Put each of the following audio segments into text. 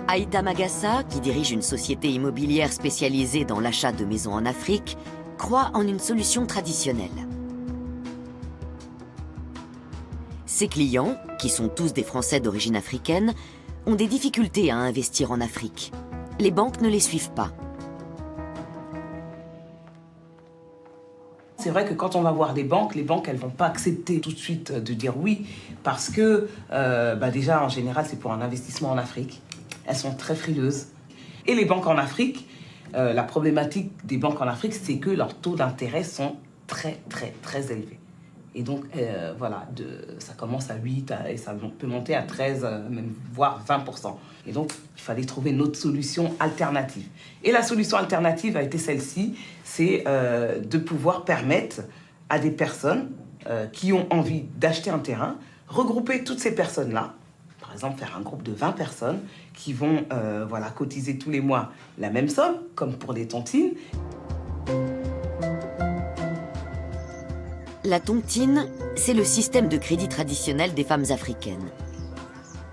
Aïta Magassa, qui dirige une société immobilière spécialisée dans l'achat de maisons en Afrique, croit en une solution traditionnelle. Ses clients, qui sont tous des Français d'origine africaine, ont des difficultés à investir en Afrique. Les banques ne les suivent pas. C'est vrai que quand on va voir les banques, elles vont pas accepter tout de suite de dire oui, parce que déjà, en général, c'est pour un investissement en Afrique. Elles sont très frileuses. Et les banques en Afrique, la problématique des banques en Afrique, c'est que leurs taux d'intérêt sont très, très, très élevés. Et donc, ça commence à 8 et ça peut monter à 13, même voire 20%. Et donc, il fallait trouver une autre solution alternative. Et la solution alternative a été celle-ci, c'est de pouvoir permettre à des personnes qui ont envie d'acheter un terrain, regrouper toutes ces personnes-là, par exemple faire un groupe de 20 personnes qui vont cotiser tous les mois la même somme, comme pour les tontines. La tontine, c'est le système de crédit traditionnel des femmes africaines.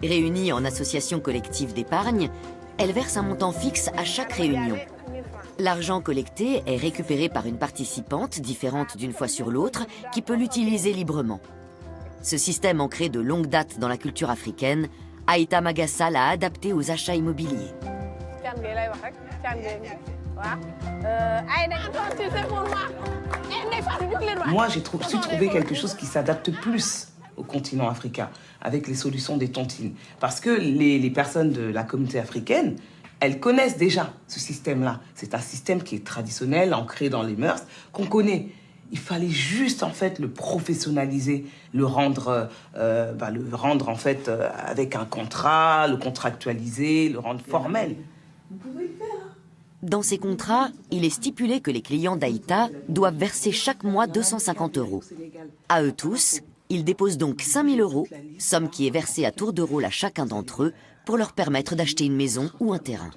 Réunies en association collective d'épargne, elles versent un montant fixe à chaque réunion. L'argent collecté est récupéré par une participante différente d'une fois sur l'autre qui peut l'utiliser librement. Ce système ancré de longue date dans la culture africaine, Aïta Magassa l'a adapté aux achats immobiliers. Moi, j'ai su trouver quelque chose qui s'adapte plus au continent africain, avec les solutions des tontines. Parce que les personnes de la communauté africaine, elles connaissent déjà ce système-là. C'est un système qui est traditionnel, ancré dans les mœurs, qu'on connaît. Il fallait juste, en fait, le professionnaliser, le rendre avec un contrat, le contractualiser, le rendre formel. Vous pouvez le faire. Dans ces contrats, il est stipulé que les clients d'Aïta doivent verser chaque mois 250 €. À eux tous, ils déposent donc 5 000 €, somme qui est versée à tour de rôle à chacun d'entre eux pour leur permettre d'acheter une maison ou un terrain.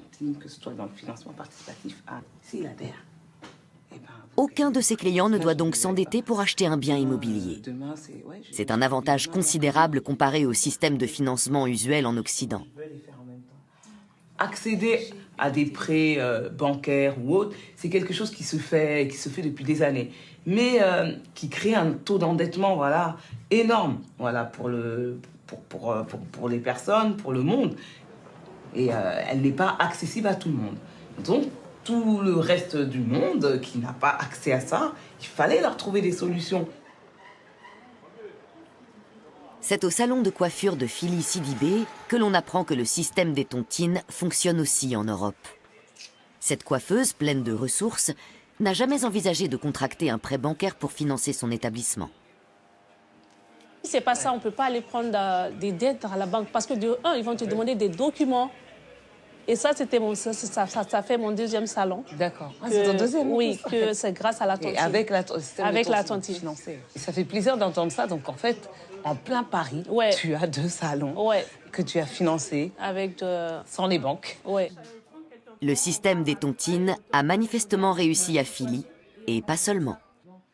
Aucun de ces clients ne doit donc s'endetter pour acheter un bien immobilier. C'est un avantage considérable comparé au système de financement usuel en Occident. Accéder à des prêts bancaires ou autres, c'est quelque chose qui se fait depuis des années, mais qui crée un taux d'endettement énorme pour les personnes, pour le monde, et elle n'est pas accessible à tout le monde. Donc, tout le reste du monde qui n'a pas accès à ça, il fallait leur trouver des solutions. C'est au salon de coiffure de Fili Sidibé que l'on apprend que le système des tontines fonctionne aussi en Europe. Cette coiffeuse, pleine de ressources, n'a jamais envisagé de contracter un prêt bancaire pour financer son établissement. C'est pas ça, on ne peut pas aller prendre des dettes à la banque parce que de un, ils vont te demander des documents. Et ça, ça fait mon deuxième salon. D'accord. C'est ton deuxième? Oui, que c'est grâce à la tontine. Et avec la tontine financée. Ça fait plaisir d'entendre ça. Donc, en fait, en plein Paris, tu as 2 salons que tu as financés sans les banques. Ouais. Le système des tontines a manifestement réussi à Fili, et pas seulement.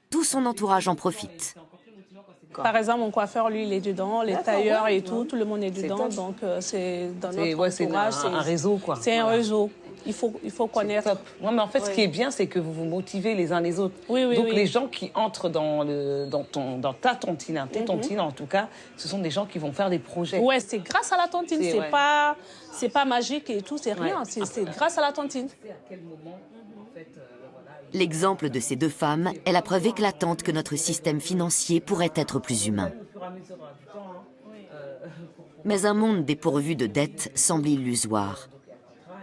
Tout son entourage en profite. Par exemple, mon coiffeur, lui, il est dedans, les tailleurs et tout le monde est dedans. Donc, c'est dans notre entourage. C'est un réseau, quoi. C'est un réseau. Il faut connaître. Ouais, mais en fait, ce qui est bien, c'est que vous vous motivez les uns les autres. Donc, les gens qui entrent dans ta tontine, tes tontines, en tout cas, ce sont des gens qui vont faire des projets. Ouais, c'est grâce à la tontine. C'est pas magique et tout, c'est rien. C'est grâce à la tontine. L'exemple de ces 2 femmes est la preuve éclatante que notre système financier pourrait être plus humain. Mais un monde dépourvu de dettes semble illusoire.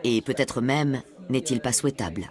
Et peut-être même n'est-il pas souhaitable.